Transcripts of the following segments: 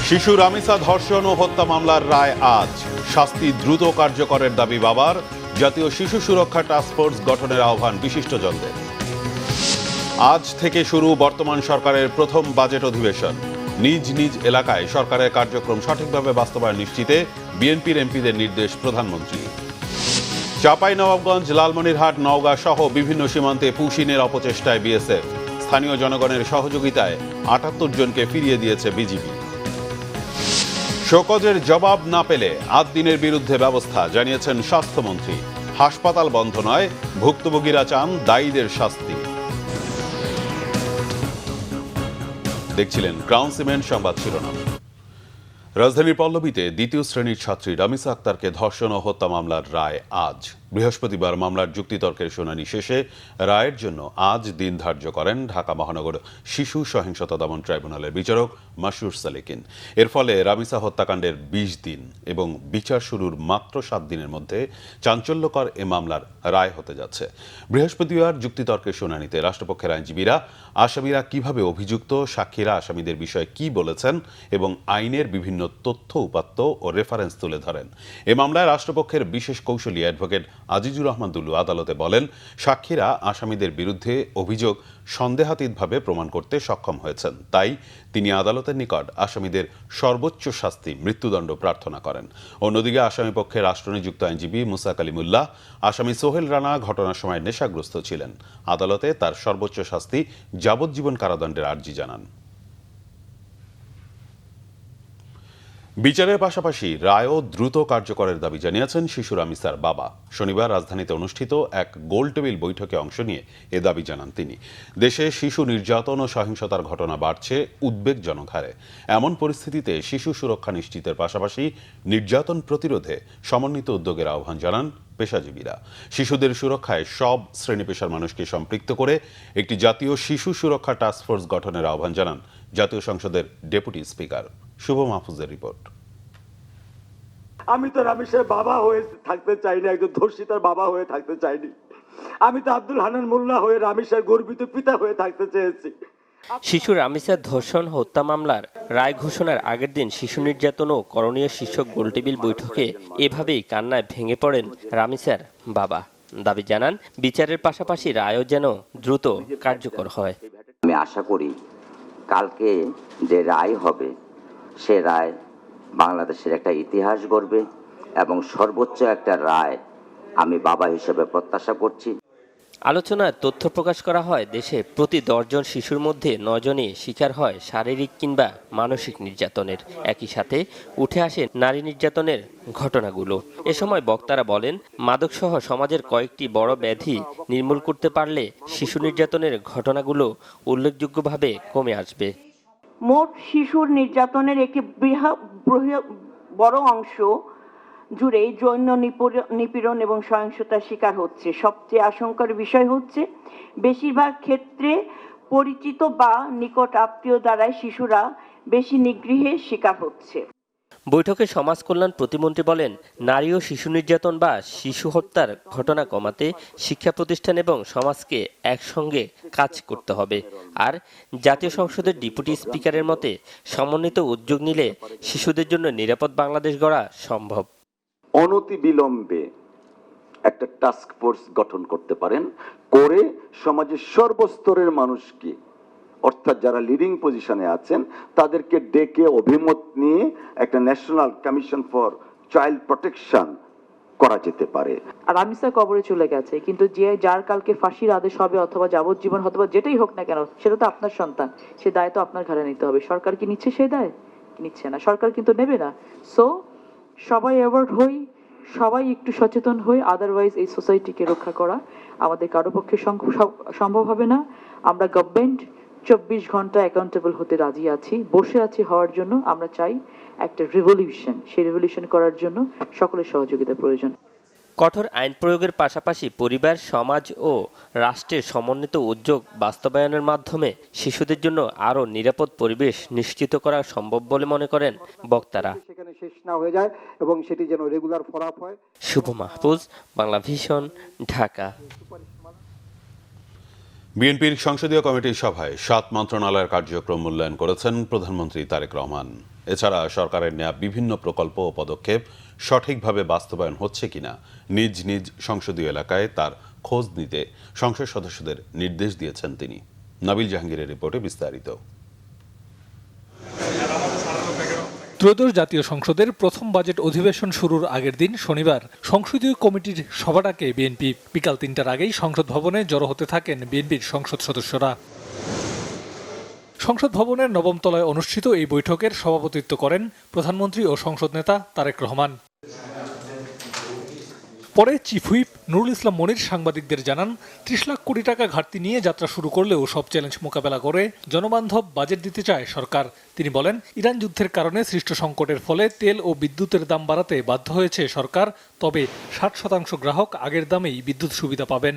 শিশু রামিসা ধর্ষণ ও হত্যা মামলার রায় আজ। শাস্তি দ্রুত কার্যকরের দাবি বাবার। জাতীয় শিশু সুরক্ষা টাস্কফোর্স গঠনের আহ্বান বিশিষ্টজনদের। আজ থেকে শুরু বর্তমান সরকারের প্রথম বাজেট অধিবেশন। নিজ নিজ এলাকায় সরকারের কার্যক্রম সঠিকভাবে বাস্তবায়ন নিশ্চিতে বিএনপির এমপিদের নির্দেশ প্রধানমন্ত্রী। চাঁপাইনবাবগঞ্জ, লালমনিরহাট, নওগাঁ সহ বিভিন্ন সীমান্তে পুশিনের অপচেষ্টায় বিএসএফ। স্থানীয় জনগণের সহযোগিতায় ৭৮ জনকে ফিরিয়ে দিয়েছে বিজিবি। শোকজের জবাব না পেলে ৮ দিনের বিরুদ্ধে ব্যবস্থা, জানিয়েছেন স্বাস্থ্যমন্ত্রী। হাসপাতাল বন্ধ নয়, ভুক্তভোগীরা চান দায়ীদের শাস্তি। দেখছিলেন ক্রাউন সিমেন্ট সংবাদ শিরোনাম। রাজধানীর পল্লবীতে দ্বিতীয় শ্রেণীর ছাত্রী রামিসা আক্তারকে ধর্ষণ ও হত্যা মামলার রায় আজ। বৃহস্পতিবার মামলার যুক্তিতর্কের শুনানি শেষে রায়ের জন্য আজ দিন ধার্য করেন ঢাকা মহানগর শিশু সহিংসতা দমন ট্রাইব্যুনালের বিচারক মাসরুর সালেকিন। এর ফলে রামিসা হত্যাকাণ্ডের ২০ দিন এবং বিচার শুরুর মাত্র ৭ দিনের মধ্যে চাঞ্চল্যকর এ মামলার রায় হতে যাচ্ছে। বৃহস্পতিবার যুক্তিতর্কের শুনানিতে রাষ্ট্রপক্ষের আইনজীবীরা আসামিরা কিভাবে অভিযুক্ত, সাক্ষীরা আসামিদের বিষয়ে কি বলেছেন এবং আইনের বিভিন্ন তথ্য উপাত্ত ও রেফারেন্স তুলে ধরেন। এ মামলায় রাষ্ট্রপক্ষের বিশেষ কৌঁসুলি অ্যাডভোকেট আজিজুর রহমান দুলু আদালতে বলেন, সাক্ষীরা আসামিদের বিরুদ্ধে অভিযোগ সন্দেহাতীতভাবে প্রমাণ করতে সক্ষম হয়েছেন। তাই তিনি আদালতের নিকট আসামিদের সর্বোচ্চ শাস্তি মৃত্যুদণ্ড প্রার্থনা করেন। অন্যদিকে আসামিপক্ষে রাষ্ট্রনিযুক্ত আইনজীবী মুসা কালিমুল্লাহ আসামি সোহেল রানা ঘটনার সময় নেশাগ্রস্ত ছিলেন। আদালতে তার সর্বোচ্চ শাস্তি যাবজ্জীবন কারাদণ্ডের আর্জি জানান। বিচারের পাশাপাশি রায়ও দ্রুত কার্যকরের দাবি জানিয়েছেন শিশু রামিসার বাবা। শনিবার রাজধানীতে অনুষ্ঠিত এক গোলটেবিল বৈঠকে অংশ নিয়ে এ দাবি জানান তিনি। দেশে শিশু নির্যাতন ও সহিংসতার ঘটনা বাড়ছে উদ্বেগজনক হারে। এমন পরিস্থিতিতে শিশু সুরক্ষা নিশ্চিতের পাশাপাশি নির্যাতন প্রতিরোধে সমন্বিত উদ্যোগের আহ্বান জানান পেশাজীবীরা। শিশুদের সুরক্ষায় সব শ্রেণী পেশার মানুষকে সম্পৃক্ত করে একটি জাতীয় শিশু সুরক্ষা টাস্কফোর্স গঠনের আহ্বান জানান জাতীয় সংসদের ডেপুটি স্পিকার। শুভ মাহফুজের রিপোর্ট। আমি তো রামিসার বাবা হয়ে থাকতে চাইনি, একজন ধর্ষিতার বাবা হয়ে থাকতে চাইনি। আমি তো আব্দুল হান্নান মোল্লা হয়ে রামিসার গর্বিত পিতা হয়ে থাকতে চেয়েছি। শিশু রামিসার ধর্ষণ হত্যা মামলার রায় ঘোষণার আগের দিন শিশু নির্যাতন ও করণীয় শীর্ষক গোলটেবিল বৈঠকে এভাবেই কান্নায় ভেঙে পড়েন রামিসার বাবা। দাবি জানান বিচারের পাশাপাশি রায়ও যেন দ্রুত কার্যকর হয়। আমি আশা করি কালকে যে রায় হবে সে রায় বাংলাদেশের একটা ইতিহাস গড়বে এবং সর্বোচ্চ একটা রায় আমি বাবা হিসেবে প্রত্যাশা করছি। আলোচনায় তথ্য প্রকাশ করা হয়, দেশে প্রতি ১০ জন শিশুর মধ্যে ৯ জনই শিকার হয় শারীরিক কিংবা মানসিক নির্যাতনের। একই সাথে উঠে আসে নারী নির্যাতনের ঘটনাগুলো। এ সময় বক্তারা বলেন, মাদকসহ সমাজের কয়েকটি বড় ব্যাধি নির্মূল করতে পারলে শিশু নির্যাতনের ঘটনাগুলো উল্লেখযোগ্যভাবে কমে আসবে। মোট শিশুর নির্যাতনের একটি বড় অংশ জুড়েই যৌন নিপীড়ন এবং সহিংসতার শিকার হচ্ছে। সবচেয়ে আশঙ্কার বিষয় হচ্ছে বেশিরভাগ ক্ষেত্রে পরিচিত বা নিকট আত্মীয় দ্বারাই শিশুরা বেশি নিগৃহের শিকার হচ্ছে। বৈঠকে সমাজ কল্যাণ প্রতিমন্ত্রী বলেন, নারী ও শিশু নির্যাতন বা শিশু হত্যার ঘটনা কমাতে শিক্ষা প্রতিষ্ঠান এবং সমাজকে একসঙ্গে কাজ করতে হবে। আর জাতীয় সংসদের ডেপুটি স্পিকারের মতে সমন্বিত উদ্যোগ নিলে শিশুদের জন্য নিরাপদ বাংলাদেশ গড়া সম্ভব। অনতি বিলম্বে একটা টাস্ক ফোর্স গঠন করতে পারেন, করে সমাজের সর্বস্তরের মানুষকে, অর্থাৎ যারা লিডিং পজিশনে আছেন তাদেরকে ডেকে অভিমত নিয়ে একটা national commission for child protection করা যেতে পারে। আর রামিসা কবরে চলে গেছে, কিন্তু যে যার কালকে ফাঁসির আদেশ হবে অথবা যাবজ্জীবন অথবা যেটাই হোক না কেন, সেটা তো আপনার সন্তান, সে দায় তো আপনার ঘাড়ে নিতে হবে। সরকার কি নিচ্ছে সেই দায়? নিচ্ছে না, সরকার কিন্তু নেবে না। সো সবাই অ্যাওয়ার্ড হই, সবাই একটু সচেতন হই, আদারওয়াইজ এই সোসাইটিকে রক্ষা করা আমাদের কারো পক্ষে সম্ভব হবে না। আমরা গভর্নমেন্ট ২৪ ঘন্টা অ্যাকাউন্টেবল হতে রাজি আছি, বসে আছি হওয়ার জন্য। আমরা চাই একটা রিভলিউশন, সেই রিভলিউশন করার জন্য সকলের সহযোগিতা প্রয়োজন। কঠোর আইন প্রয়োগের পাশাপাশি পরিবার, সমাজ ও রাষ্ট্রের সমন্বিত উদ্যোগ বাস্তবায়নের মাধ্যমে শিশুদের জন্য আরও নিরাপদ পরিবেশ নিশ্চিত করা সম্ভব বলে মনে করেন বক্তারা। সেখানে শেষ না হয়ে যায় এবং সেটি যেন রেগুলার ফলো আপ হয়। শুভ মাহফুজ, বাংলা ভিশন, ঢাকা। বিএনপির সংসদীয় কমিটির সভায় 7 মন্ত্রণালয়ের কার্যক্রম মূল্যায়ন করেছেন প্রধানমন্ত্রী তারেক রহমান। এছাড়া সরকারের নেওয়া বিভিন্ন প্রকল্প ও পদক্ষেপ সঠিকভাবে বাস্তবায়ন হচ্ছে কিনা নিজ নিজ সংসদীয় এলাকায় তার খোঁজ নিতে সংসদ সদস্যদের নির্দেশ দিয়েছেন তিনি। নাবিল জাহাঙ্গীরের রিপোর্টে বিস্তারিত। ত্রয়োদশ জাতীয় সংসদের প্রথম বাজেট অধিবেশন শুরুর আগের দিন শনিবার সংসদীয় কমিটির সভা ডাকে বিএনপি। বিকাল 3টার আগেই সংসদ ভবনে জড়ো হতে থাকেন বিএনপির সংসদ সদস্যরা। সংসদ ভবনের 9ম তলায় অনুষ্ঠিত এই বৈঠকের সভাপতিত্ব করেন প্রধানমন্ত্রী ও সংসদ নেতা তারেক রহমান। পরে চিফ হুইপ নুরুল ইসলাম মনির সাংবাদিকদের জানান, 30 লাখ কোটি টাকা ঘাটতি নিয়ে যাত্রা শুরু করলেও সব চ্যালেঞ্জ মোকাবেলা করে জনবান্ধব বাজেট দিতে চায় সরকার। তিনি বলেন, ইরান যুদ্ধের কারণে সৃষ্ট সংকটের ফলে তেল ও বিদ্যুতের দাম বাড়াতে বাধ্য হয়েছে সরকার, তবে 60% গ্রাহক আগের দামেই বিদ্যুৎ সুবিধা পাবেন।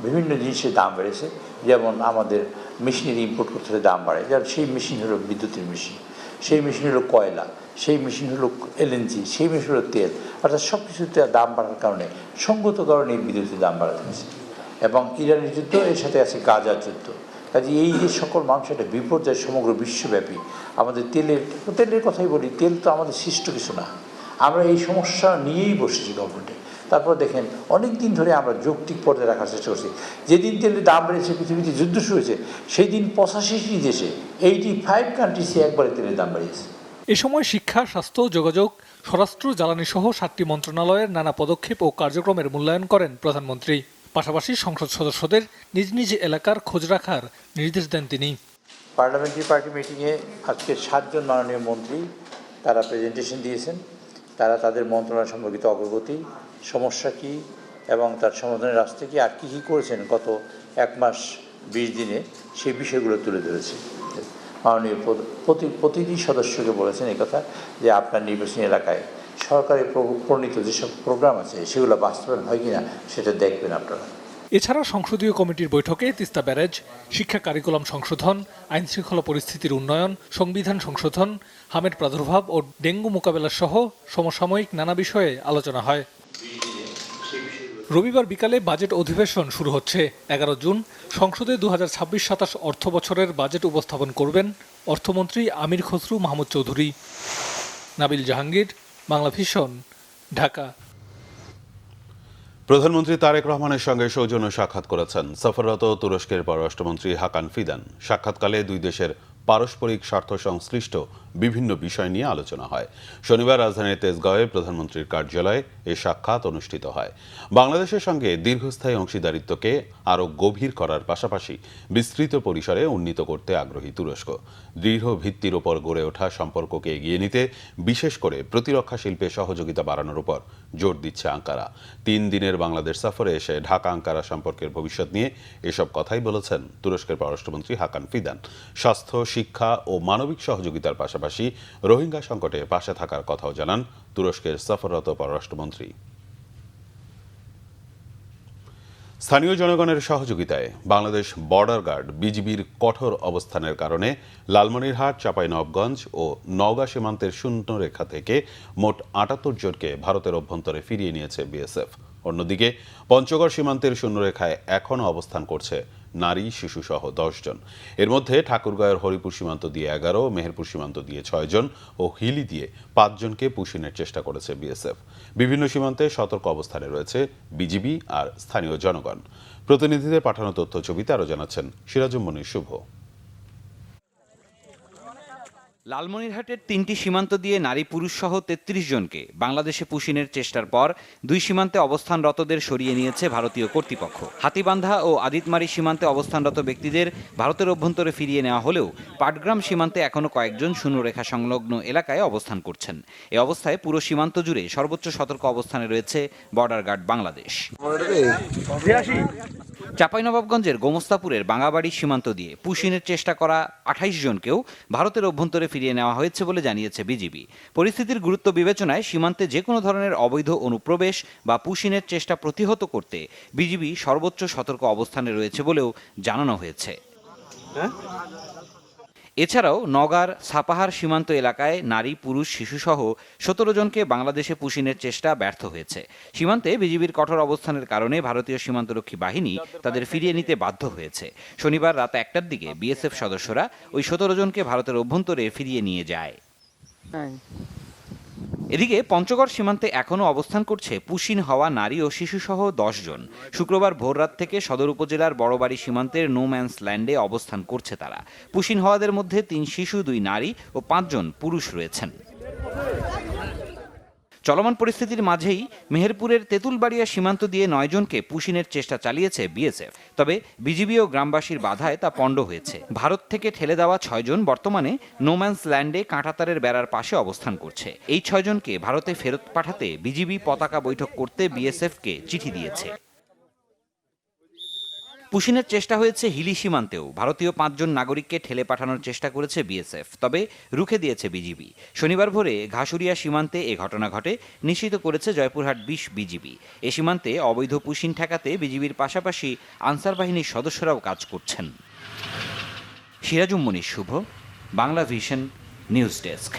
বিভিন্ন জিনিসের দাম বেড়েছে, যেমন আমাদের মেশিনারি ইম্পোর্ট করতে হলে দাম বাড়ে, যেমন সেই মেশিন হলো বিদ্যুতের মেশিন, সেই মেশিন হলো কয়লা, সেই মেশিন হলো এলএনজি, সেই মেশিন হলো তেল, অর্থাৎ সব কিছুতে দাম বাড়ার কারণে সঙ্গত কারণে বিদ্যুতের দাম বাড়াতে হয়েছে। এবং ইরানের যুদ্ধ, এর সাথে আছে গাজার যুদ্ধ। কাজে এই যে সকল মানুষ একটা বিপর্যয় সমগ্র বিশ্বব্যাপী। আমাদের তেলের কথাই বলি, তেল তো আমাদের সৃষ্ট কিছু না, আমরা এই সমস্যা নিয়েই বসেছি গভর্নমেন্টে। তারপর দেখেন অনেক দিন ধরে আমরা যৌক্তিক পর্যায়ে রাখার চেষ্টা করছি। যেদিন তেলের দাম বেড়েছে, পৃথিবীতে যুদ্ধ শুরু হয়েছে, সেই দিন 85টি দেশে 85 কান্ট্রিসে একবারে তেলের দাম বাড়িয়েছে। এ সময় শিক্ষা, স্বাস্থ্য, যোগাযোগ, স্বরাষ্ট্র, জ্বালানি সহ 7টি মন্ত্রণালয়ের নানা পদক্ষেপ ও কার্যক্রমের মূল্যায়ন করেন প্রধানমন্ত্রী। পাশাপাশি সংসদ সদস্যদের নিজ নিজ এলাকার খোঁজ রাখার নির্দেশ দেন তিনি। পার্লামেন্টারি পার্টি মিটিংয়ে আজকে 7 জন মাননীয় মন্ত্রী তারা প্রেজেন্টেশন দিয়েছেন। তারা তাদের মন্ত্রণালয় সম্পর্কিত অগ্রগতি, সমস্যা কী এবং তার সমাধানের রাস্তা কী, আর কী করেছেন গত 1 মাস 20 দিনে, সেই বিষয়গুলো তুলে ধরেছে। মাননীয় প্রতিটি সদস্যকে বলেছেন এই কথা যে আপনার নির্বাচনী এলাকায় সরকারের প্রণীত যেসব প্রোগ্রাম আছে সেগুলো বাস্তবায়ন হয় কিনা সেটা দেখবেন আপনারা। এছাড়া সংসদীয় কমিটির বৈঠকে তিস্তা ব্যারেজ, শিক্ষা কারিকুলাম সংশোধন, আইন শৃঙ্খলা পরিস্থিতির উন্নয়ন, সংবিধান সংশোধন, হামের প্রাদুর্ভাব ও ডেঙ্গু মোকাবেলা সহ সমসাময়িক নানা বিষয়ে আলোচনা হয়। রবিবার বিকালে বাজেট অধিবেশন শুরু হচ্ছে। 11 জুন সংসদে 2026-27 অর্থ বছরের বাজেট উপস্থাপন করবেন অর্থমন্ত্রী আমির খসরু মাহমুদ চৌধুরী। নাবিল জাহাঙ্গীর, বাংলা ভিশন, ঢাকা। প্রধানমন্ত্রী তারেক রহমানের সঙ্গে সৌজন্য সাক্ষাৎ করেছেন সফররত তুরস্কের পররাষ্ট্রমন্ত্রী হাকান ফিদান। সাক্ষাৎকালে দুই দেশের পারস্পরিক স্বার্থ সংশ্লিষ্ট বিভিন্ন বিষয় নিয়ে আলোচনা হয়। শনিবার রাজধানীর তেজগাঁওয়ে প্রধানমন্ত্রীর কার্যালয়ে এ সাক্ষাৎ অনুষ্ঠিত হয়। বাংলাদেশের সঙ্গে দীর্ঘস্থায়ী অংশীদারিত্বকে আরও গভীর করার পাশাপাশি বিস্তৃত পরিসরে উন্নীত করতে আগ্রহী তুরস্ক। দৃঢ় ভিত্তির ওপর গড়ে ওঠা সম্পর্ককে এগিয়ে নিতে বিশেষ করে প্রতিরক্ষা শিল্পে সহযোগিতা বাড়ানোর উপর জোর দিচ্ছে আঙ্কারা। 3 দিনের বাংলাদেশ সফরে এসে ঢাকা আঙ্কারা সম্পর্কের ভবিষ্যৎ নিয়ে এসব কথাই বলেছেন তুরস্কের পররাষ্ট্রমন্ত্রী হাকান ফিদান। স্বাস্থ্য, শিক্ষা ও মানবিক সহযোগিতার পাশাপাশি রোহিঙ্গা সংকটে পাশে থাকার কথাও জানান তুরস্কের সফররত পররাষ্ট্রমন্ত্রী। স্থানীয় জনগণের সহযোগিতায় বাংলাদেশ বর্ডার গার্ড বিজিবির কঠোর অবস্থানের কারণে লালমনিরহাট, চাঁপাইনবাবগঞ্জ ও নওগাঁ সীমান্তের শূন্যরেখা থেকে মোট 78 জনকে ভারতের অভ্যন্তরে ফিরিয়ে নিয়েছে বিএসএফ। অন্যদিকে পঞ্চগড় সীমান্তের শূন্যরেখায় এখনও অবস্থান করছে নারী, শিশুসহ 10 জন। এর মধ্যে ঠাকুরগাঁওয়ের হরিপুর সীমান্ত দিয়ে 11, মেহেরপুর সীমান্ত দিয়ে 6 জন ও হিলি দিয়ে 5 জনকে পুশিনের চেষ্টা করেছে বিএসএফ। বিভিন্ন সীমান্তে সতর্ক অবস্থানে রয়েছে বিজিবি আর স্থানীয় জনগণ। প্রতিনিধিদের পাঠানো তথ্য ছবিতে আরও জানাচ্ছেন সিরাজুম মনির শুভ। লালমনিরহাটের 3টি সীমান্ত দিয়ে নারী পুরুষ সহ 33 জনকে বাংলাদেশে পুশিনের চেষ্টার পর 2 সীমান্তে অবস্থানরতদের সরিয়ে নিয়েছে ভারতীয় কর্তৃপক্ষ। হাতীবান্ধা ও আদিতমারি সীমান্তে অবস্থানরত ব্যক্তিদের ভারতের অভ্যন্তরে ফিরিয়ে নেওয়া হলেও পাটগ্রাম সীমান্তে এখনও কয়েকজন শূন্যরেখা সংলগ্ন এলাকায় অবস্থান করছেন। এ অবস্থায় পুরো সীমান্ত জুড়ে সর্বোচ্চ সতর্ক অবস্থানে রয়েছে বর্ডার গার্ড বাংলাদেশ। চাঁপাইনবাবগঞ্জের গোমস্তাপুরের বাঙাবাড়ি সীমান্ত দিয়ে পুশিনের চেষ্টা করা 28 জনকেও ভারতের অভ্যন্তরে ফিরিয়ে নেওয়া হয়েছে বলে জানিয়েছে বিজিবি। পরিস্থিতির গুরুত্ব বিবেচনায় সীমান্তে যে কোনো ধরনের অবৈধ অনুপ্রবেশ বা পুশিনের চেষ্টা প্রতিহত করতে বিজিবি সর্বোচ্চ সতর্ক অবস্থানে রয়েছে বলেও জানানো হয়েছে। এছাড়াও নওগাঁর সাপাহার সীমান্ত এলাকায় নারী পুরুষ শিশুসহ 17 জনকে বাংলাদেশে পুশিনের চেষ্টা ব্যর্থ হয়েছে। সীমান্তে বিজিবির কঠোর অবস্থানের কারণে ভারতীয় সীমান্তরক্ষী বাহিনী তাদের ফিরিয়ে নিতে বাধ্য হয়েছে। শনিবার রাত 1টার দিকে বিএসএফ সদস্যরা ওই 17 জনকে ভারতের অভ্যন্তরে ফিরিয়ে নিয়ে যায়। এদিকে পঞ্চগড় সীমান্তে এখনও অবস্থান করছে পুশিন হওয়া নারী ও শিশুসহ 10 জন। শুক্রবার ভোররাত থেকে সদর উপজেলার বড়বাড়ি সীমান্তের নো ম্যানস ল্যান্ডে অবস্থান করছে তারা। পুশিন হওয়াদের মধ্যে 3 শিশু, 2 নারী ও 5 জন পুরুষ রয়েছেন। চলমান পরিস্থিতির মাঝেই মেহেরপুরের তেঁতুলবাড়িয়া সীমান্ত দিয়ে 9 জনকে পুশিনের চেষ্টা চালিয়েছে বিএসএফ। তবে বিজিবি ও গ্রামবাসীর বাধায় তা পণ্ড হয়েছে। ভারত থেকে ঠেলে দেওয়া 6 জন বর্তমানে নোম্যান্স ল্যান্ডে কাঁটাতারের বেড়ার পাশে অবস্থান করছে। এই 6 জনকে ভারতে ফেরত পাঠাতে বিজিবি পতাকা বৈঠক করতে বিএসএফকে চিঠি দিয়েছে। পুশিনের চেষ্টা হয়েছে হিলি সীমান্তেও। ভারতীয় 5 জন নাগরিককে ঠেলে পাঠানোর চেষ্টা করেছে বিএসএফ, তবে রুখে দিয়েছে বিজিবি। শনিবার ভোরে ঘাসুরিয়া সীমান্তে এ ঘটনা ঘটে, নিশ্চিত করেছে জয়পুরহাট 20 বিজিবি। এ সীমান্তে অবৈধ পুশিন ঠেকাতে বিজিবির পাশাপাশি আনসার বাহিনীর সদস্যরাও কাজ করছেন। সিরাজুম মনির শুভ, বাংলা ভিশন, নিউজ ডেস্ক।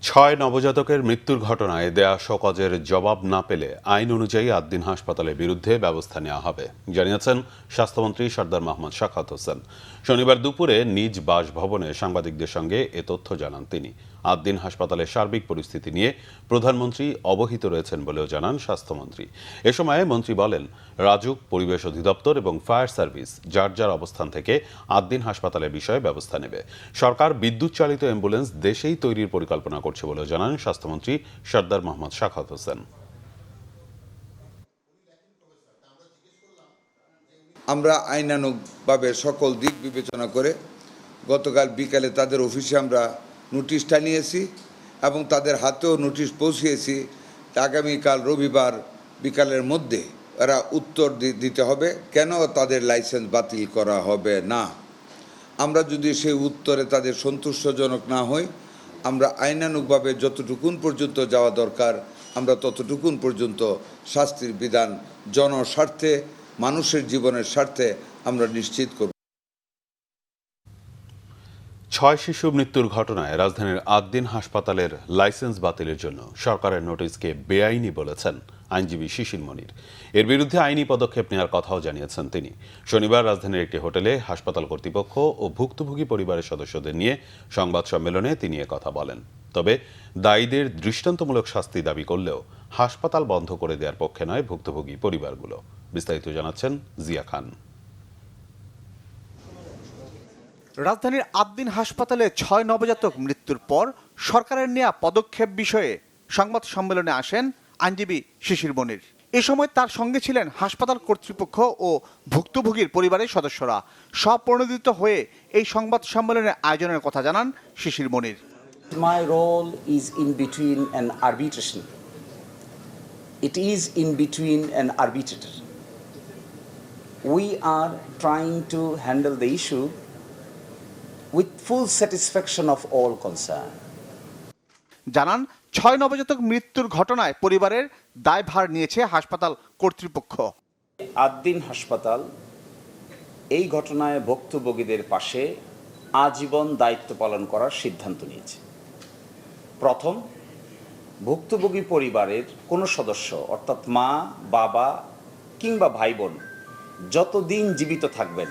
6 নবজাতকের মৃত্যুর ঘটনায় দেয়া শোকজের জবাব না পেলে আইন অনুযায়ী আদ্দিন হাসপাতালের বিরুদ্ধে ব্যবস্থা নেওয়া হবে, জানিয়েছেন স্বাস্থ্যমন্ত্রী সরদার মোহাম্মদ সাখাওয়াত হোসেন। শনিবার দুপুরে নিজ বাসভবনে সাংবাদিকদের সঙ্গে এ তথ্য জানান তিনি। আদ্দিন হাসপাতালের সার্বিক পরিস্থিতি নিয়ে প্রধানমন্ত্রী অবহিত রয়েছেন বলেও জানান স্বাস্থ্যমন্ত্রী। এ সময় মন্ত্রী বলেন, রাজুক, পরিবেশ অধিদপ্তর এবং ফায়ার সার্ভিস যার যার অবস্থান থেকে আদ্দিন হাসপাতালের বিষয়ে ব্যবস্থা নেবে। সরকার বিদ্যুৎ চালিত অ্যাম্বুলেন্স দেশেই তৈরির পরিকল্পনা করছে বলেও জানান স্বাস্থ্যমন্ত্রী সরদার মোহাম্মদ সাখাওয়াত হোসেন। আমরা আইনানুগভাবে সকল দিক বিবেচনা করে গতকাল বিকালে তাদের অফিসে আমরা নোটিশটা নিয়েছি এবং তাদের হাতেও নোটিশ পৌঁছিয়েছি। আগামীকাল রবিবার বিকালের মধ্যে এরা উত্তর দিতে হবে কেন তাদের লাইসেন্স বাতিল করা হবে না। আমরা যদি সেই উত্তরে তাদের সন্তুষ্টজনক না হই, আমরা আইনানুগভাবে যতটুকুন পর্যন্ত যাওয়া দরকার আমরা ততটুকুন পর্যন্ত শাস্তির বিধান জনস্বার্থে, মানুষের জীবনের স্বার্থে আমরা নিশ্চিত করব। 6 শিশু মৃত্যুর ঘটনায় রাজধানীর আদ্দিন হাসপাতালের লাইসেন্স বাতিলের জন্য সরকারের নোটিশকে বেআইনি বলেছেন আইনজীবী শিশির মনির। এর বিরুদ্ধে আইনি পদক্ষেপ নেওয়ার কথাও জানিয়েছেন তিনি। শনিবার রাজধানীর একটি হোটেলে হাসপাতাল কর্তৃপক্ষ ও ভুক্তভোগী পরিবারের সদস্যদের নিয়ে সংবাদ সম্মেলনে তিনি কথা বলেন। তবে দায়ীদের দৃষ্টান্তমূলক শাস্তি দাবি করলেও হাসপাতাল বন্ধ করে দেওয়ার পক্ষে নয় ভুক্তভোগী পরিবারগুলো। বিস্তারিত জানাচ্ছেন জিয়া খান। রাজধানীর আদ্দিন হাসপাতালে 6 নবজাতক মৃত্যুর পর সরকারের নেওয়া পদক্ষেপ বিষয়ে সংবাদ সম্মেলনে আসেন আইনজীবী শিশির মনির। এ সময় তার সঙ্গে ছিলেন হাসপাতাল কর্তৃপক্ষ ও ভুক্তভোগীর পরিবারের সদস্যরা। স্বপ্রণোদিত হয়ে এই সংবাদ সম্মেলনের আয়োজনের কথা জানান শিশির মনির। My role is in between an arbitration. It is in between an arbitrator. We are trying to handle the issue with full satisfaction of all concerned. জানান 6 নবজাতক মৃত্যুর ঘটনায় পরিবারের দায়ভার নিয়েছে হাসপাতাল কর্তৃপক্ষ। আদ্দিন হাসপাতাল এই ঘটনায় ভুক্তভোগীদের পাশে আজীবন দায়িত্ব পালন করার সিদ্ধান্ত নিয়েছে। প্রথম, ভুক্তভোগী পরিবারের কোনো সদস্য অর্থাৎ মা, বাবা কিংবা ভাই বোন যতদিন জীবিত থাকবেন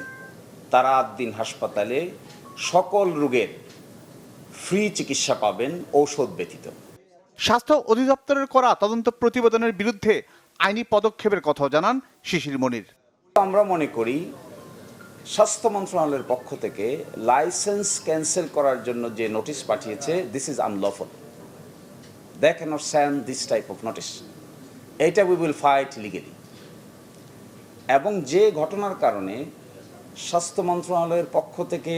তারা আদ্দিন হাসপাতালে সকল রোগের ফ্রি চিকিৎসা পাবেন, ঔষধ ব্যতীত। স্বাস্থ্য অধিদপ্তরের করা তদন্ত প্রতিবেদনের বিরুদ্ধে আইনি পদক্ষেপের কথাও জানান শিশির মনির। আমরা মনে করি স্বাস্থ্য মন্ত্রণালয়ের পক্ষ থেকে লাইসেন্স ক্যান্সেল করার জন্য যে নোটিশ পাঠিয়েছে, this is unlawful. They cannot send this type of notice. এইটা উই উইল ফাইট লিগালি। এবং যে ঘটনার কারণে স্বাস্থ্য মন্ত্রণালয়ের পক্ষ থেকে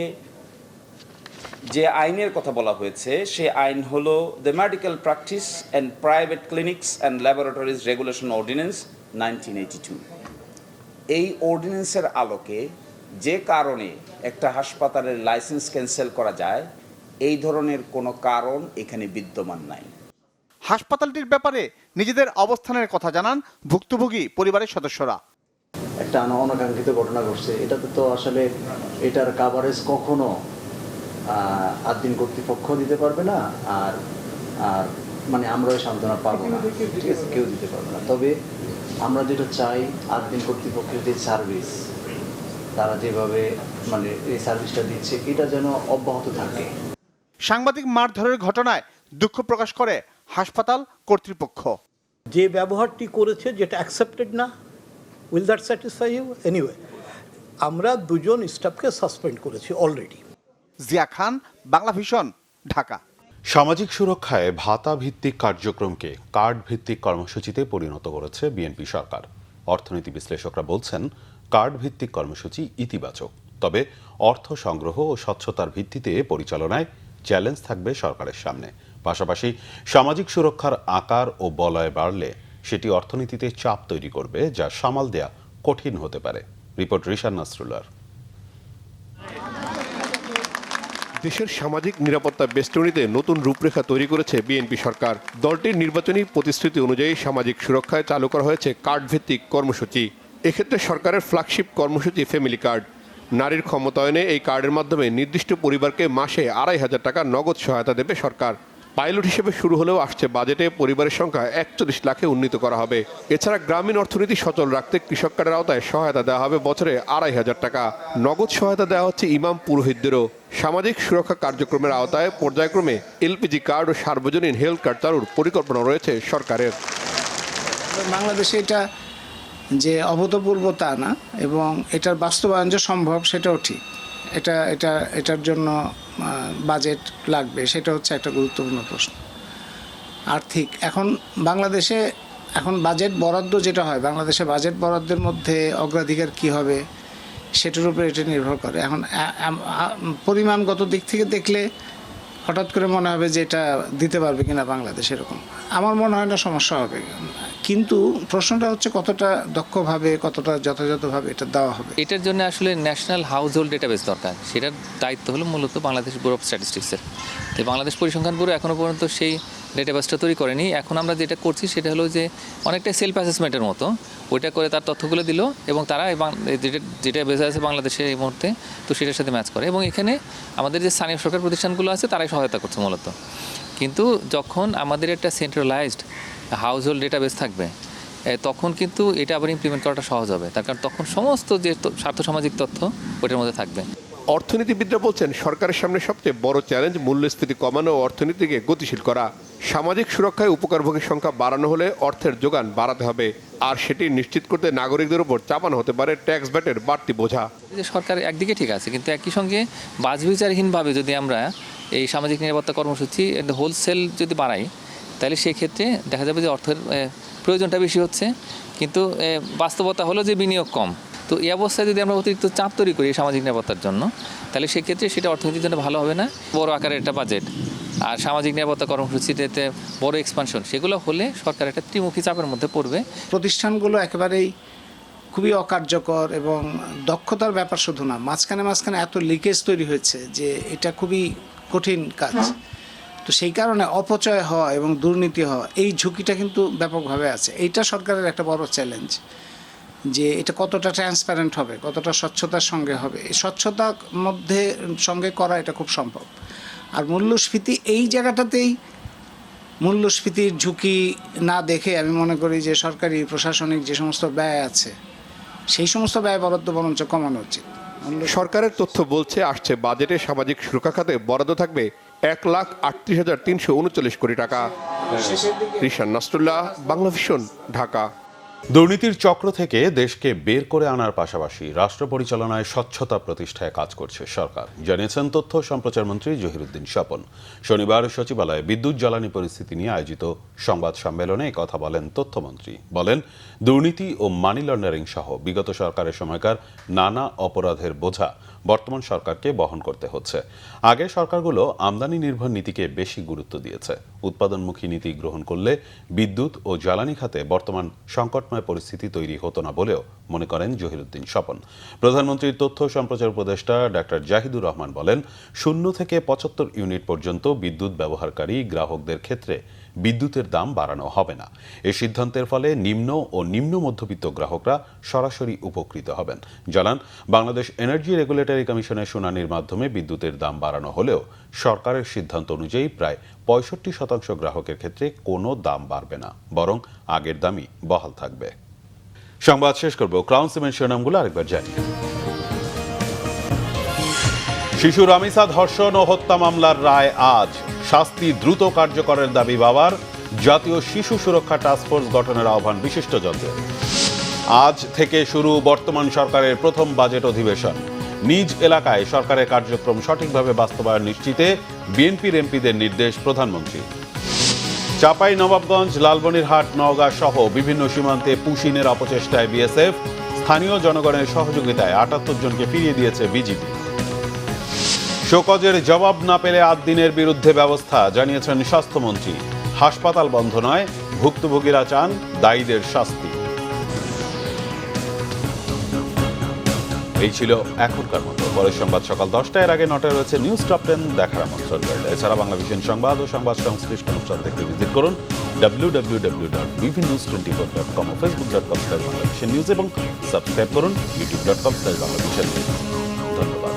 যে আইনের কথা বলা হয়েছে, সে আইন হলো the medical practice and private clinics and laboratories regulation ordinance 1982। এই অর্ডিন্যান্সের আলোকে যে কারণে একটা হাসপাতালের লাইসেন্স ক্যান্সেল করা যায়, এই ধরনের কোনো কারণ এখানে বিদ্যমান নাই। হাসপাতালটির ব্যাপারে নিজেদের অবস্থানের কথা জানান ভুক্তভোগী পরিবারের সদস্যরা। একটা অনাকাঙ্ক্ষিত ঘটনা ঘটছে, এটাতে তো আসলে এটার কাভারেজ কখনো আদিন কর্তৃপক্ষ দিতে পারবে না, আর আর মানে আমরাও সান্ত্বনা পাবো না, ঠিক আছে, কেউ দিতে পারবে না। তবে আমরা যেটা চাই, আদিন কর্তৃপক্ষের যে সার্ভিস, তারা যেভাবে মানে এই সার্ভিসটা দিচ্ছে, এটা যেন অব্যাহত থাকে। সাংবাদিক মারধরের ঘটনায় দুঃখ প্রকাশ করে হাসপাতাল কর্তৃপক্ষ। যে ব্যবহারটি করেছে যেটা অ্যাকসেপ্টেড না, will that satisfy you? Anyway, আমরা দুজন স্টাফকে সাসপেন্ড করেছি অলরেডি। জিয়া খান, বাংলা ভিশন, ঢাকা। সামাজিক সুরক্ষায় ভাতা ভিত্তিক কার্যক্রমকে কার্ড ভিত্তিক কর্মসূচিতে পরিণত করেছে বিএনপি সরকার। অর্থনীতি বিশ্লেষকরা বলছেন, কার্ড ভিত্তিক কর্মসূচি ইতিবাচক, তবে অর্থ সংগ্রহ ও স্বচ্ছতার ভিত্তিতে পরিচালনায় চ্যালেঞ্জ থাকবে সরকারের সামনে। পাশাপাশি সামাজিক সুরক্ষার আকার ও বলয় বাড়লে সেটি অর্থনীতিতে চাপ তৈরি করবে, যা সামাল দেয়া কঠিন হতে পারে। রিপোর্ট রিশান নাসরুল্লাহর। দেশের সামাজিক নিরাপত্তা বেষ্টনীতে নতুন রূপরেখা তৈরি করেছে বিএনপি সরকার। দলটির নির্বাচনী প্রতিশ্রুতি অনুযায়ী সামাজিক সুরক্ষায় চালু করা হয়েছে কার্ড ভিত্তিক কর্মসূচি। এক্ষেত্রে সরকারের ফ্ল্যাগশিপ কর্মসূচি ফ্যামিলি কার্ড। নারীর ক্ষমতায়নে এই কার্ডের মাধ্যমে নির্দিষ্ট পরিবারকে মাসে ২৫০০ টাকা নগদ সহায়তা দেবে সরকার। পাইলট হিসেবে শুরু হলেও আসছে বাজেটে পরিবারের সংখ্যা ৪১ লাখে উন্নীত করা হবে। এছাড়া গ্রামীণ অর্থনীতি সচল রাখতে কৃষক কার্ডের আওতায় সহায়তা দেওয়া হবে বছরে ২৫০০ টাকা। নগদ সহায়তা দেওয়া হচ্ছে ইমাম পুরোহিতদেরও। সামাজিক সুরক্ষা কার্যক্রমের আওতায় পর্যায়ক্রমে এলপিজি কার্ড ও সার্বজনীন হেলথ কার্ড চালুর পরিকল্পনা রয়েছে সরকারের। বাংলাদেশে এটা যে অভূতপূর্ব তা না, এবং এটার বাস্তবায়ন যে সম্ভব সেটাও ঠিক। এটার জন্য বাজেট লাগবে, সেটা হচ্ছে একটা গুরুত্বপূর্ণ প্রশ্ন। আর্থিক এখন বাংলাদেশে বাজেট বরাদ্দ যেটা হয়, বাংলাদেশে বাজেট বরাদ্দের মধ্যে অগ্রাধিকার কি হবে সেটার উপরে এটা নির্ভর করে। এখন পরিমাণগত দিক থেকে দেখলে হঠাৎ করে মনে হবে যে এটা দিতে পারবে কিনা বাংলাদেশ, এরকম আমার মনে হয় না সমস্যা হবে। কিন্তু প্রশ্নটা হচ্ছে কতটা দক্ষভাবে, কতটা যথাযথভাবে এটা দেওয়া হবে। এটার জন্য আসলে ন্যাশনাল হাউস হোল্ড ডেটাবেস দরকার। সেটার দায়িত্ব হলো মূলত বাংলাদেশ ব্যুরো অফ স্ট্যাটিস্টিক্সের। তো বাংলাদেশ পরিসংখ্যান ব্যুরো এখনও পর্যন্ত সেই ডেটাবেসটা তৈরি করেনি। এখন আমরা যেটা করছি সেটা হলো যে অনেকটা সেলফ অ্যাসেসমেন্টের মতো, ওইটা করে তার তথ্যগুলো দিল এবং তারা যেটা বেজে আছে বাংলাদেশে এই মুহূর্তে, তো সেটার সাথে ম্যাচ করে। এবং এখানে আমাদের যে স্থানীয় সরকার প্রতিষ্ঠানগুলো আছে তারাই সহায়তা করছে মূলত। কিন্তু যখন আমাদের একটা সেন্ট্রালাইজড হাউস হোল্ড ডেটাবেস থাকবে, তখন কিন্তু এটা আবার ইমপ্লিমেন্ট করাটা সহজ হবে, তার কারণ তখন সমস্ত যে স্বার্থসামাজিক তথ্য ওইটার মধ্যে থাকবে। অর্থনীতিবিদরা বলছেন, সরকারের সামনে সবচেয়ে বড় চ্যালেঞ্জ মূল্যস্ফীতি কমানো ও অর্থনীতিকে গতিশীল করা। সামাজিক সুরক্ষায় উপকারভোগীর সংখ্যা বাড়ানো হলে অর্থের যোগান বাড়াতে হবে, আর সেটি নিশ্চিত করতে নাগরিকদের উপর চাপানো হতে পারে ট্যাক্স ভ্যাটের বাড়তি বোঝা। সরকার একদিকে ঠিক আছে, কিন্তু একই সঙ্গে বাছবিচারহীনভাবে যদি আমরা এই সামাজিক নিরাপত্তা কর্মসূচি হোলসেল যদি বাড়াই, তাহলে সেক্ষেত্রে দেখা যাবে যে অর্থের প্রয়োজনটা বেশি হচ্ছে, কিন্তু বাস্তবতা হলো যে বিনিয়োগ কম। তো এই অবস্থায় যদি আমরা অতিরিক্ত চাপ তৈরি করি সামাজিক নিরাপত্তার জন্য, তাহলে সেক্ষেত্রে সেটা অর্থনীতির জন্য ভালো হবে না। বড় আকারের একটা বাজেট আর সামাজিক নিরাপত্তা কর্মসূচিতে বড় এক্সপানশন, সেগুলো হলে সরকার একটা ত্রিমুখী চাপের মধ্যে পড়বে। প্রতিষ্ঠানগুলো একেবারেই খুবই অকার্যকর, এবং দক্ষতার ব্যাপার শুধু না, মাঝখানে এত লিকেজ তৈরি হয়েছে যে এটা খুবই কঠিন কাজ। তো সেই কারণে অপচয় হওয়া এবং দুর্নীতি হওয়া, এই ঝুঁকিটা কিন্তু ব্যাপকভাবে আছে। এইটা সরকারের একটা বড় চ্যালেঞ্জ, যে এটা কতটা ট্রান্সপারেন্ট হবে, কতটা স্বচ্ছতার সঙ্গে হবে। এই স্বচ্ছতার সঙ্গে করা এটা খুব সম্ভব। আর মূল্যস্ফীতি, এই জায়গাটাতেই মূল্যস্ফীতির ঝুঁকি না দেখে আমি মনে করি যে সরকারি প্রশাসনিক যে সমস্ত ব্যয় আছে, সেই সমস্ত ব্যয় বরাদ্দ বরঞ্চ কমানো উচিত। সরকারের তথ্য বলছে, আসছে বাজেটে সামাজিক সুরক্ষা খাতে বরাদ্দ থাকবে ১,৩৮,৩৩৯ কোটি টাকা। রিশান নাসরুল্লাহ, বাংলা ভিশন, ঢাকা। দুর্নীতির চক্র থেকে দেশকে বের করে আনার পাশাপাশি রাষ্ট্র পরিচালনায় স্বচ্ছতা প্রতিষ্ঠায় কাজ করছে সরকার, জানিয়েছেন তথ্য সম্প্রচার মন্ত্রী জহিরুদ্দিন স্বপন। শনিবার সচিবালয়ে বিদ্যুৎ জ্বালানি পরিস্থিতি নিয়ে আয়োজিত সংবাদ সম্মেলনে কথা বলেন তথ্যমন্ত্রী। বলেন, দুর্নীতি ও মানি লন্ডারিং সহ বিগত সরকারের সময়কার নানা অপরাধের বোঝা বর্তমান সরকারকে বহন করতে হচ্ছে। আগে সরকারগুলো আমদানি নির্ভর নীতিকে বেশি গুরুত্ব দিয়েছে। উৎপাদনমুখী নীতি গ্রহণ করলে বিদ্যুৎ ও জ্বালানি খাতে বর্তমান সংকটময় পরিস্থিতি তৈরি হতো না বলেও মনে করেন জহিরুদ্দিন স্বপন। প্রধানমন্ত্রীর তথ্য সম্প্রচার উপদেষ্টা ডাক্তার জাহিদুর রহমান বলেন, 0 থেকে 75 ইউনিট পর্যন্ত বিদ্যুৎ ব্যবহারকারী গ্রাহকদের ক্ষেত্রে বিদ্যুতের দাম বাড়ানো হবে না। এই সিদ্ধান্তের ফলে নিম্ন ও নিম্ন মধ্যবিত্ত গ্রাহকরা সরাসরি উপকৃত হবেন। জানান বাংলাদেশ এনার্জি রেগুলেটরি কমিশনের শুনানির মাধ্যমে বিদ্যুতের দাম বাড়ানো হলেও সরকারের সিদ্ধান্ত অনুযায়ী প্রায় 65% গ্রাহকের ক্ষেত্রে কোনো দাম বাড়বে না, বরং আগের দামই বহাল থাকবে। সংবাদ শেষ করব ক্রাউন সিমেন্ট শিরোনামগুলো আরেকবার জানি। শিশু রামিসা ধর্ষণ ও হত্যা মামলার রায় আজ। শাস্তি দ্রুত কার্যকরের দাবি বাবার। জাতীয় শিশু সুরক্ষা টাস্কফোর্স গঠনের আহ্বান বিশিষ্টজনদের। আজ থেকে শুরু বর্তমান সরকারের প্রথম বাজেট অধিবেশন। নিজ এলাকায় সরকারের কার্যক্রম সঠিকভাবে বাস্তবায়ন নিশ্চিতে বিএনপির এমপিদের নির্দেশ প্রধানমন্ত্রী। চাঁপাই নবাবগঞ্জ, লালমনিরহাট, নওগাঁ সহ বিভিন্ন সীমান্তে পুশিনের অপচেষ্টায় বিএসএফ। স্থানীয় জনগণের সহযোগিতায় 78 জনকে ফিরিয়ে দিয়েছে বিজিবি। শোকজের জবাব না পেলে 8 দিনের বিরুদ্ধে ব্যবস্থা, জানিয়েছেন স্বাস্থ্যমন্ত্রী। হাসপাতাল বন্ধ নয়, ভুক্তভোগীরা চান দায়ীদের শাস্তি। এই ছিল এখনকার মতো। পরের সংবাদ সকাল 10টায়, এর আগে 9টায় রয়েছে নিউজ টপ 10 দেখার আমন্ত্রণ রইল। এছাড়া বাংলাভিশন সংবাদ ও সংবাদ সংশ্লিষ্ট অনুষ্ঠান দেখতে ভিজিট করুন www.bvnews24.com ও facebook.com/banglavishnnews এবং সাবস্ক্রাইব করুন youtube.com/banglavishnnews। ধন্যবাদ।